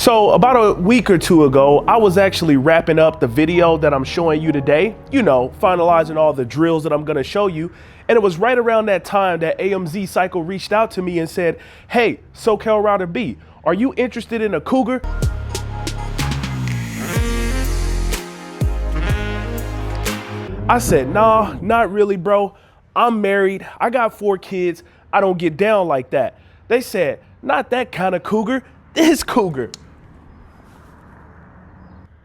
So about a week or two ago, I was actually wrapping up the video that I'm showing you today, finalizing all the drills that I'm gonna show you. And it was right around that time that AMZ Cycle reached out to me and said, hey, SoCal Rider B, are you interested in a Cougar? I said, nah, not really, bro. I'm married, I got 4 kids, I don't get down like that. They said, not that kind of Cougar, this Cougar.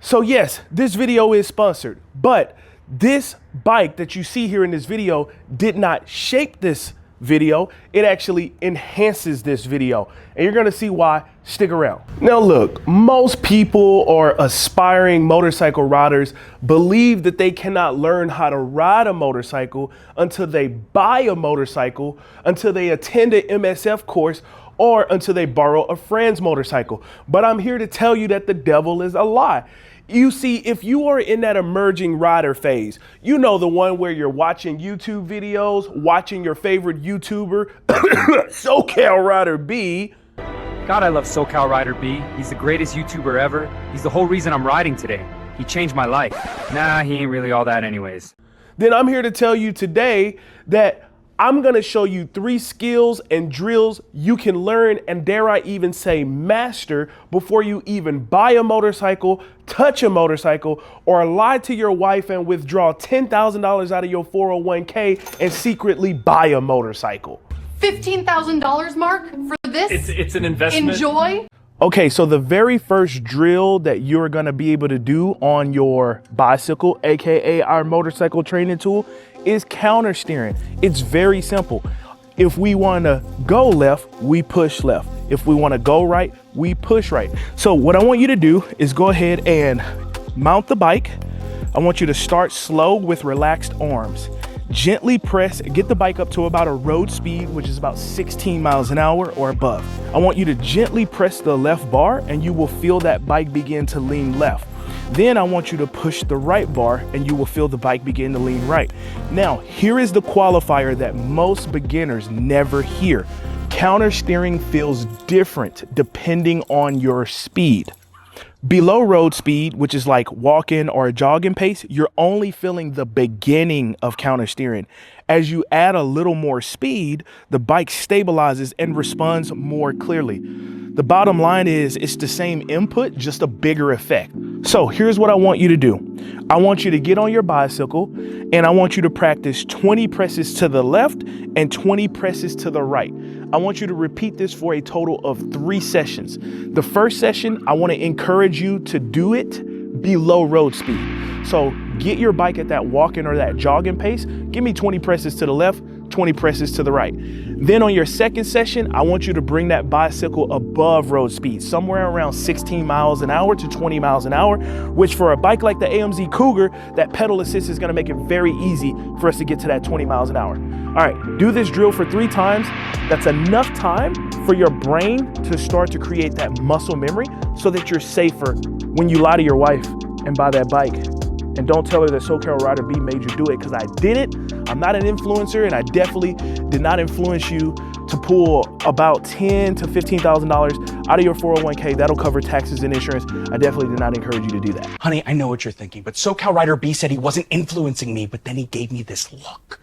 So yes, this video is sponsored, but this bike that you see here in this video did not shape this video. It actually enhances this video, and you're gonna see why. Stick around. Now look, most people or aspiring motorcycle riders believe that they cannot learn how to ride a motorcycle until they buy a motorcycle, until they attend an MSF course, or until they borrow a friend's motorcycle. But I'm here to tell you that the devil is a lie. You see, if you are in that emerging rider phase, the one where you're watching YouTube videos, watching your favorite YouTuber, SoCal Rider B. God, I love SoCal Rider B. He's the greatest YouTuber ever. He's the whole reason I'm riding today. He changed my life. Nah, he ain't really all that anyways. Then I'm here to tell you today that I'm gonna show you 3 skills and drills you can learn, and dare I even say master, before you even buy a motorcycle, touch a motorcycle, or lie to your wife and withdraw $10,000 out of your 401k and secretly buy a motorcycle. $15,000, Mark, for this? It's an investment. Enjoy. Okay, so the very first drill that you're gonna be able to do on your bicycle, AKA our motorcycle training tool, is counter steering. It's very simple. If we wanna go left, we push left. If we wanna go right, we push right. So what I want you to do is go ahead and mount the bike. I want you to start slow with relaxed arms. Gently press, get the bike up to about a road speed, which is about 16 miles an hour or above. I want you to gently press the left bar and you will feel that bike begin to lean left. Then I want you to push the right bar and you will feel the bike begin to lean right. Now, here is the qualifier that most beginners never hear. Counter steering feels different depending on your speed. Below road speed, which is like walking or a jogging pace, you're only feeling the beginning of counter steering. As you add a little more speed, the bike stabilizes and responds more clearly. The bottom line is it's the same input, just a bigger effect. So here's what I want you to do. I want you to get on your bicycle and I want you to practice 20 presses to the left and 20 presses to the right. I want you to repeat this for a total of 3 sessions. The first session, I want to encourage you to do it below road speed. So get your bike at that walking or that jogging pace. Give me 20 presses to the left, 20 presses to the right. Then on your second session, I want you to bring that bicycle above road speed, somewhere around 16 miles an hour to 20 miles an hour, which for a bike like the AMZ Cougar, that pedal assist is gonna make it very easy for us to get to that 20 miles an hour. All right, do this drill for 3 times. That's enough time for your brain to start to create that muscle memory so that you're safer when you lie to your wife and buy that bike. And don't tell her that SoCal Rider B made you do it, because I didn't. I'm not an influencer, and I definitely did not influence you to pull about $10,000 to $15,000 out of your 401k. That'll cover taxes and insurance. I definitely did not encourage you to do that. Honey, I know what you're thinking, but SoCal Rider B said he wasn't influencing me, but then he gave me this look.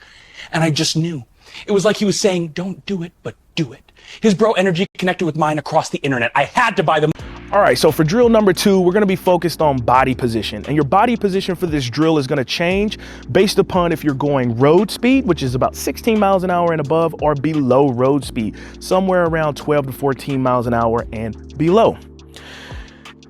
And I just knew. It was like he was saying, don't do it, but do it. His bro energy connected with mine across the internet. I had to buy them. All right, so for drill number 2, we're gonna be focused on body position. And your body position for this drill is gonna change based upon if you're going road speed, which is about 16 miles an hour and above, or below road speed, somewhere around 12 to 14 miles an hour and below.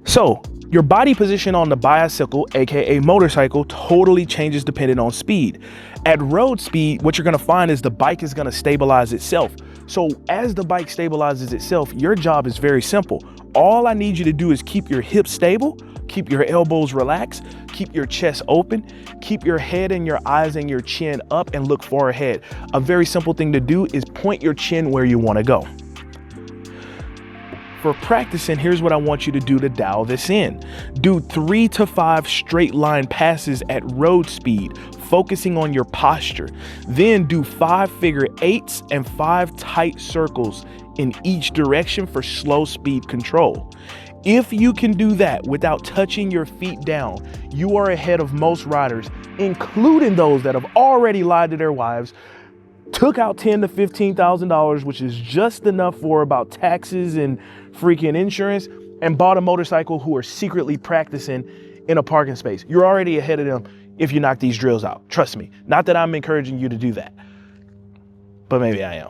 So your body position on the bicycle, AKA motorcycle, totally changes depending on speed. At road speed, what you're gonna find is the bike is gonna stabilize itself. So as the bike stabilizes itself, your job is very simple. All I need you to do is keep your hips stable, keep your elbows relaxed, keep your chest open, keep your head and your eyes and your chin up, and look far ahead. A very simple thing to do is point your chin where you want to go. For practicing, here's what I want you to do to dial this in. Do 3 to 5 straight line passes at road speed, focusing on your posture. Then do 5 figure 8s and 5 tight circles in each direction for slow speed control. If you can do that without touching your feet down, you are ahead of most riders, including those that have already lied to their wives, took out $10,000 to $15,000, which is just enough for about taxes and freaking insurance, and bought a motorcycle, who are secretly practicing in a parking space. You're already ahead of them if you knock these drills out. Trust me. Not that I'm encouraging you to do that, but maybe I am.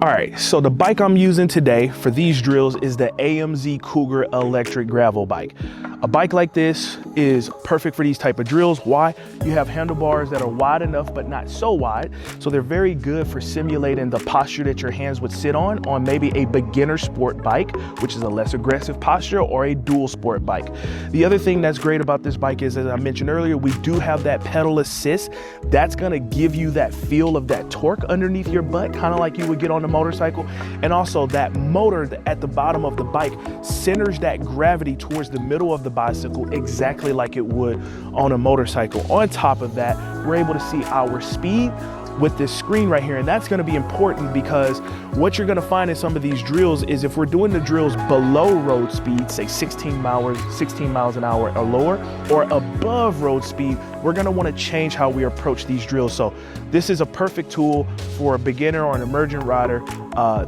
All right, so the bike I'm using today for these drills is the AMZ Cougar electric gravel bike. A bike like this is perfect for these type of drills. Why? You have handlebars that are wide enough but not so wide, so they're very good for simulating the posture that your hands would sit on maybe a beginner sport bike, which is a less aggressive posture, or a dual sport bike. The other thing that's great about this bike is, as I mentioned earlier, we do have that pedal assist. That's gonna give you that feel of that torque underneath your butt, kind of like you would get on the motorcycle. And also that motor at the bottom of the bike centers that gravity towards the middle of the bicycle, exactly like it would on a motorcycle. On top of that, we're able to see our speed with this screen right here, and that's going to be important, because what you're going to find in some of these drills is, if we're doing the drills below road speed, say 16 miles an hour or lower, or above road speed, we're going to want to change how we approach these drills. So this is a perfect tool for a beginner or an emergent rider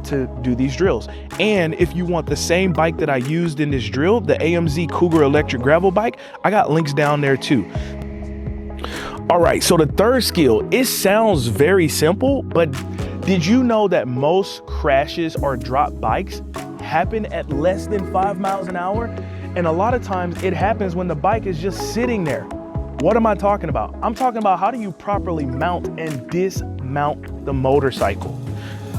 to do these drills. And if you want the same bike that I used in this drill, the AMZ Cougar electric gravel bike, I got links down there too. All right, so the third skill, it sounds very simple, but did you know that most crashes or drop bikes happen at less than 5 miles an hour? And a lot of times it happens when the bike is just sitting there. What am I talking about? I'm talking about, how do you properly mount and dismount the motorcycle?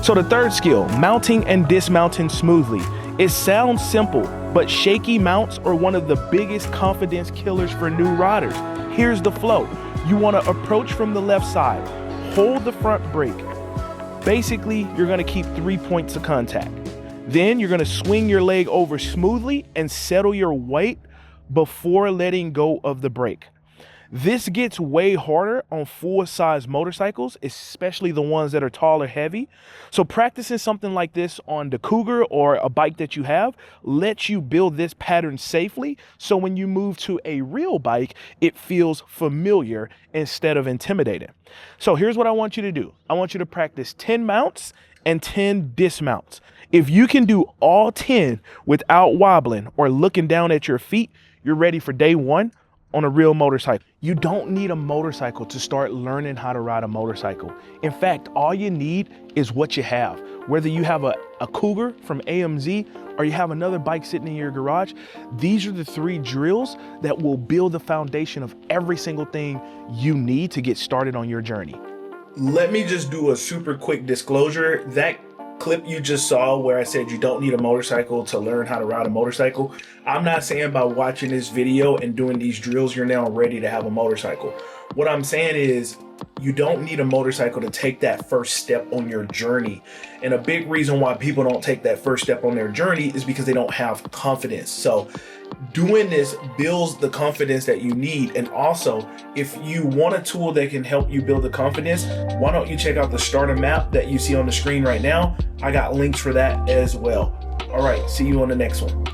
So the third skill, mounting and dismounting smoothly. It sounds simple, but shaky mounts are one of the biggest confidence killers for new riders. Here's the flow. You want to approach from the left side, hold the front brake. Basically, you're going to keep 3 points of contact. Then you're going to swing your leg over smoothly and settle your weight before letting go of the brake. This gets way harder on full-size motorcycles, especially the ones that are tall or heavy. So practicing something like this on the Cougar or a bike that you have lets you build this pattern safely, so when you move to a real bike, it feels familiar instead of intimidating. So here's what I want you to do. I want you to practice 10 mounts and 10 dismounts. If you can do all 10 without wobbling or looking down at your feet, you're ready for day one on a real motorcycle. You don't need a motorcycle to start learning how to ride a motorcycle. In fact, all you need is what you have. Whether you have a Cougar from AMZ or you have another bike sitting in your garage, these are the 3 drills that will build the foundation of every single thing you need to get started on your journey. Let me just do a super quick disclosure. That clip you just saw where I said you don't need a motorcycle to learn how to ride a motorcycle, I'm not saying by watching this video and doing these drills you're now ready to have a motorcycle. What I'm saying is, you don't need a motorcycle to take that first step on your journey. And a big reason why people don't take that first step on their journey is because they don't have confidence. So doing this builds the confidence that you need. And also, if you want a tool that can help you build the confidence, why don't you check out the starter map that you see on the screen right now? I got links for that as well. All right, see you on the next one.